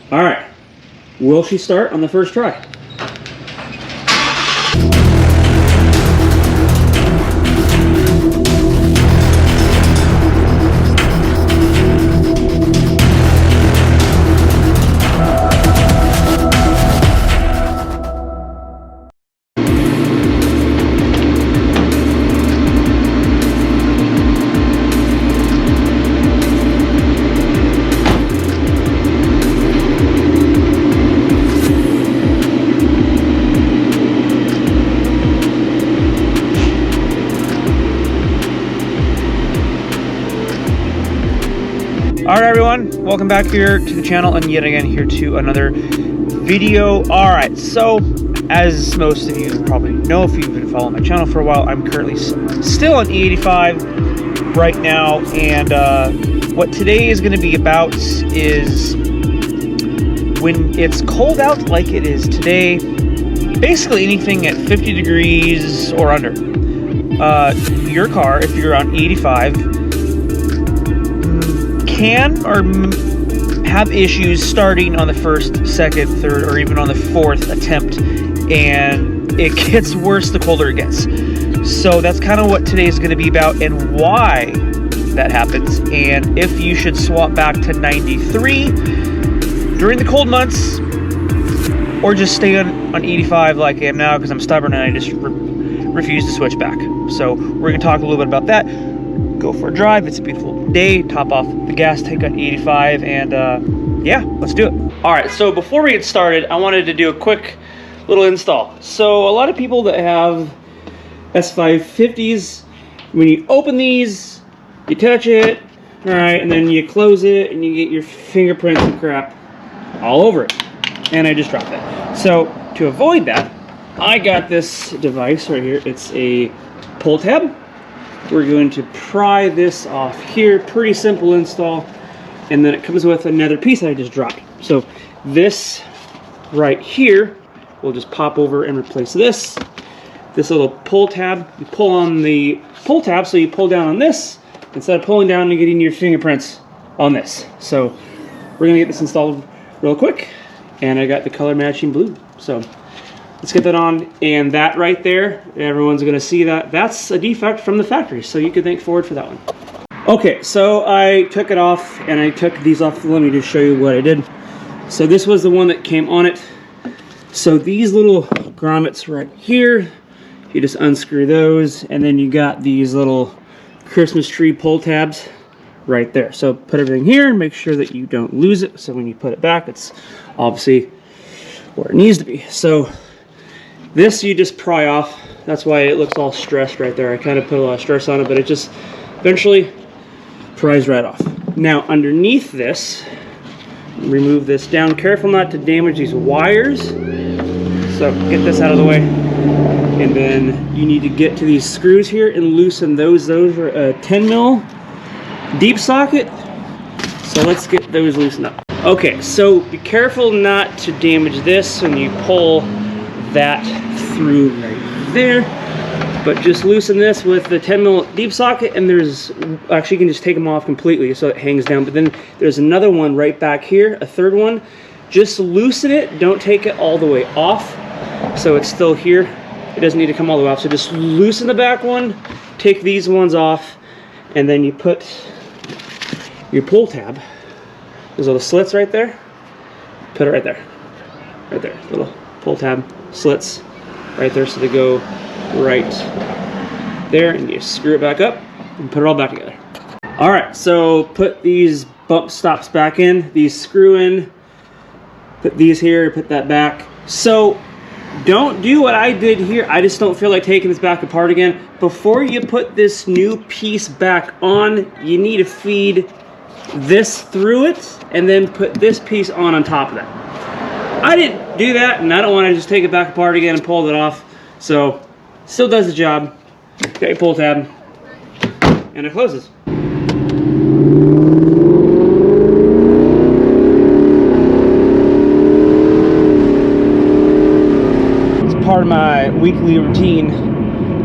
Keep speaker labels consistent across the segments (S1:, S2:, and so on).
S1: All right, will she start on the first try? All right, everyone, welcome back here to the channel and yet again here to another video. All right, so as most of you probably know if you've been following my channel for a while, I'm currently still on E85 right now, and what today is going to be about is when it's cold out like it is today, basically anything at 50 degrees or under, your car, if you're on E85, can or have issues starting on the first, second, third, or even on the fourth attempt, and it gets worse the colder it gets. So that's kind of what today is going to be about and why that happens, and if you should swap back to 93 during the cold months or just stay on 85 like I am now because I'm stubborn and I just refuse to switch back. So we're going to talk a little bit about that. Go for a drive. It's a beautiful day. Top off the gas tank on 85, and yeah, let's do it. All right, so before we get started, I wanted to do a quick little install. So a lot of people that have S550s, when you open these, you touch it, all right, and then you close it, and you get your fingerprints and crap all over it. And I just dropped that. So to avoid that, I got this device right here. It's a pull tab. We're going to pry this off here. Pretty simple install. And then it comes with another piece that I just dropped. So this right here will just pop over and replace this. This little pull tab, you pull on the pull tab, so you pull down on this instead of pulling down and getting your fingerprints on this. So we're gonna get this installed real quick. And I got the color matching blue. So let's get that on, and that right there, everyone's gonna see that. That's a defect from the factory, so you can thank Ford for that one. Okay, so I took it off, and I took these off. Let me just show you what I did. So this was the one that came on it. So these little grommets right here, you just unscrew those, and then you got these little Christmas tree pull tabs right there. So put everything here, make sure that you don't lose it, so when you put it back, it's obviously where it needs to be. So this you just pry off. That's why it looks all stressed right there. I kind of put a lot of stress on it, but it just eventually pries right off. Now underneath this, remove this down. Careful not to damage these wires. So get this out of the way. And then you need to get to these screws here and loosen those. Those are a 10 mil deep socket. So let's get those loosened up. Okay, so be careful not to damage this when you pull that through right there, but just loosen this with the 10 mil deep socket, and there's actually, you can just take them off completely so it hangs down. But then there's another one right back here, a third one. Just loosen it, don't take it all the way off, so it's still here. It doesn't need to come all the way off, so just loosen the back one, take these ones off, and then you put your pull tab, those little slits right there, put it right there, little pull tab slits right there, so they go right there, and you screw it back up and put it all back together. All right, so put these bump stops back in, these screw in, put these here, put that back. So don't do what I did here. I just don't feel like taking this back apart again. Before you put this new piece back on, you need to feed this through it and then put this piece on top of that. I didn't do that, and I don't want to just take it back apart again and pull it off. So still does the job. Got your pull tab, and it closes. It's part of my weekly routine,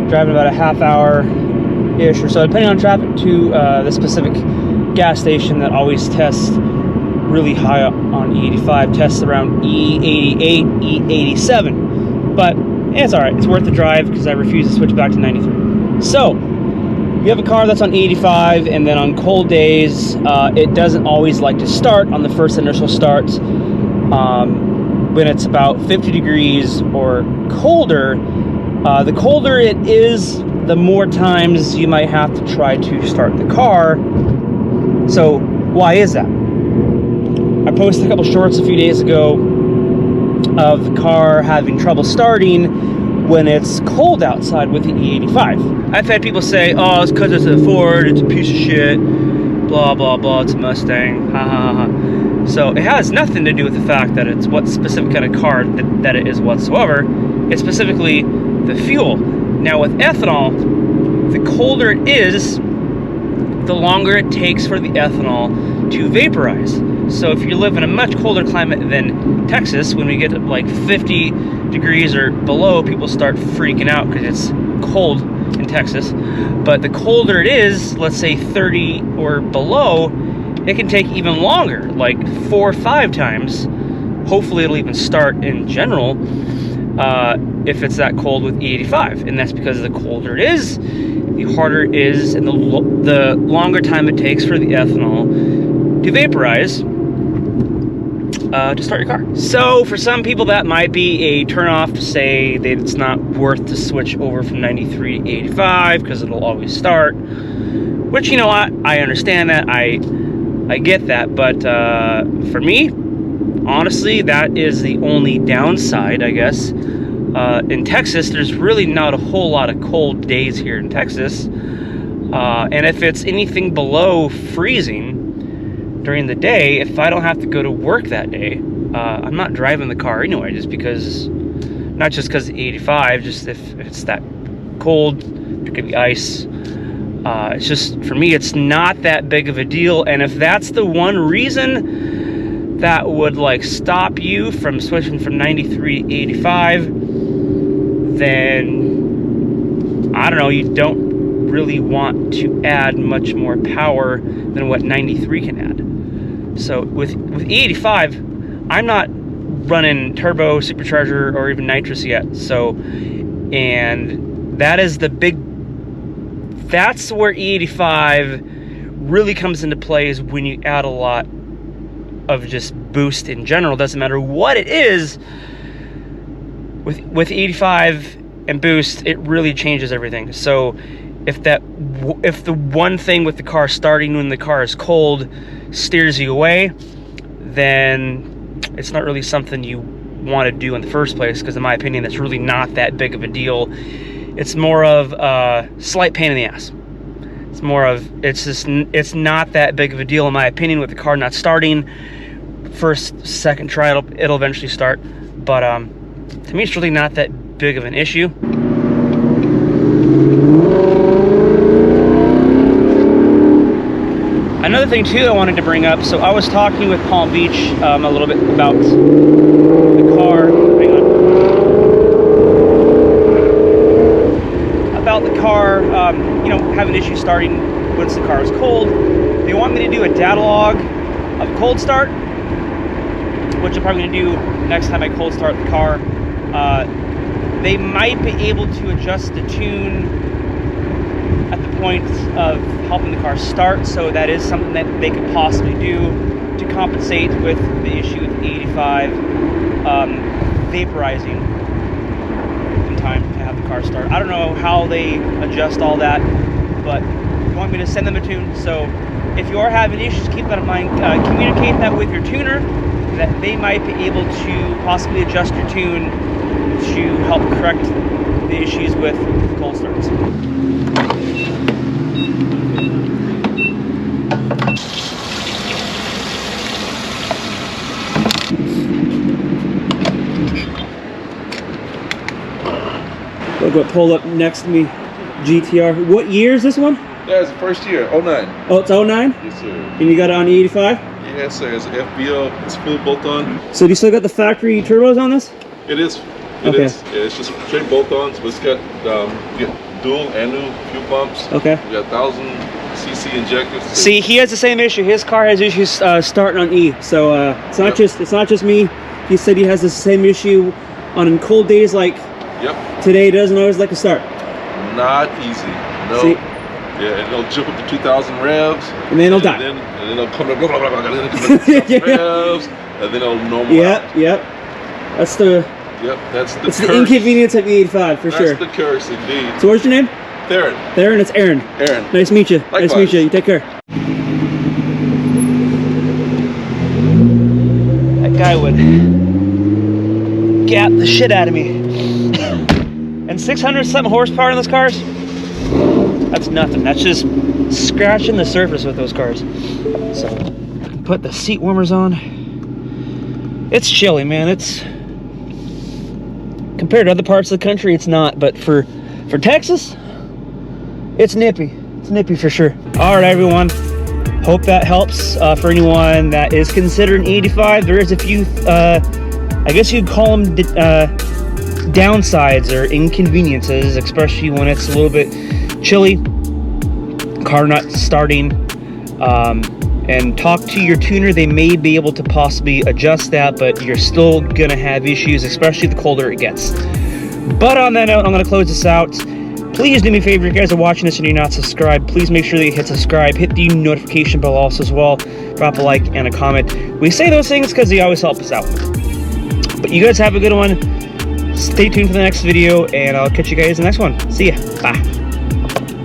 S1: driving about a half hour-ish or so, depending on traffic, to the specific gas station that always tests really high on E85, tests around E88, E87, but it's all right. It's worth the drive because I refuse to switch back to 93. So you have a car that's on 85, and then on cold days, it doesn't always like to start on the first initial start. When it's about 50 degrees or colder, the colder it is, the more times you might have to try to start the car. So why is that? I posted a couple shorts a few days ago of the car having trouble starting when it's cold outside with the E85. I've had people say, oh, it's because it's a Ford, it's a piece of shit, blah, blah, blah, it's a Mustang, ha, ha, ha. So it has nothing to do with the fact that it's what specific kind of car that it is whatsoever. It's specifically the fuel. Now with ethanol, the colder it is, the longer it takes for the ethanol to vaporize. So if you live in a much colder climate than Texas, when we get to like 50 degrees or below, people start freaking out because it's cold in Texas. But the colder it is, let's say 30 or below, it can take even longer, like 4 or 5 times. Hopefully it'll even start in general if it's that cold with E85. And that's because the colder it is, the harder it is, and the longer time it takes for the ethanol to vaporize to start your car. So for some people that might be a turnoff to say that it's not worth to switch over from 93 to 85 because it'll always start, which, you know, I understand that, I get that, but for me, honestly, that is the only downside, I guess. In Texas, there's really not a whole lot of cold days here in Texas, and if it's anything below freezing during the day, if I don't have to go to work that day, I'm not driving the car anyway, just because, not just because of 85, just if it's that cold, there could be ice. It's just, for me, it's not that big of a deal. And if that's the one reason that would like stop you from switching from 93 to 85, then I don't know, you don't really want to add much more power than what 93 can add. So with E85, I'm not running turbo, supercharger, or even nitrous yet. So, and that is the big, that's where E85 really comes into play, is when you add a lot of just boost in general. Doesn't matter what it is, with 85 and boost, it really changes everything. So if the one thing with the car starting when the car is cold steers you away, then it's not really something you want to do in the first place, because in my opinion, that's really not that big of a deal. It's more of a slight pain in the ass. It's more of, it's not that big of a deal in my opinion with the car not starting. First, second try, it'll eventually start. But to me, it's really not that big of an issue. Another thing too I wanted to bring up, so I was talking with Palm Beach a little bit about the car. Hang on. About the car, you know, having issues starting once the car is cold. They want me to do a data log of a cold start, which I'm probably going to do next time I cold start the car. They might be able to adjust the tune at the point of helping the car start, so that is something that they could possibly do to compensate with the issue with 85 vaporizing in time to have the car start. I don't know how they adjust all that, but they want me to send them a tune. So if you are having issues, keep that in mind. Communicate that with your tuner, that they might be able to possibly adjust your tune to help correct the issues with cold starts. Look what pulled up next to me, GTR. What year is this one?
S2: Yeah, it's the first year, 09.
S1: Oh, it's 09?
S2: Yes, sir.
S1: And you got it on the 85?
S2: Yes, sir. It's FBO. It's full bolt-on.
S1: So do you still got the factory turbos on this?
S2: It is. It is. Yeah, it's just straight bolt-ons, but it's got dual and new fuel pumps.
S1: Okay.
S2: We got 1,000cc injectors.
S1: See, he has the same issue. His car has issues starting on E. So it's not just me. He said he has the same issue on cold days like today. It doesn't always like to start.
S2: Not easy. No.
S1: See?
S2: Yeah, and it'll jump up to 2,000 revs.
S1: And then it'll die.
S2: And then it'll come to blah, blah, blah, blah, and then it'll come to 2,000 revs. And then it'll normal out.
S1: Yep. That's the
S2: It's
S1: the inconvenience of E85 for sure.
S2: That's the curse indeed.
S1: So what's your name?
S2: Theron.
S1: Theron, it's Aaron.
S2: Aaron.
S1: Nice to meet you.
S2: Likewise.
S1: Nice to meet you. You take care. That guy would gap the shit out of me. And 600 something horsepower in those cars? That's nothing. That's just scratching the surface with those cars. So, put the seat warmers on. It's chilly, man. It's compared to other parts of the country, it's not. But for Texas, it's nippy. It's nippy for sure. All right, everyone. Hope that helps for anyone that is considering E85. There is a few, I guess you'd call them downsides or inconveniences, especially when it's a little bit chilly, car not starting. And talk to your tuner. They may be able to possibly adjust that, but you're still gonna have issues, especially the colder it gets. But on that note, I'm gonna close this out. Please do me a favor, if you guys are watching this and you're not subscribed, please make sure that you hit subscribe, hit the notification bell also as well, drop a like and a comment. We say those things because they always help us out. But you guys have a good one. Stay tuned for the next video, and I'll catch you guys in the next one. See ya. Bye.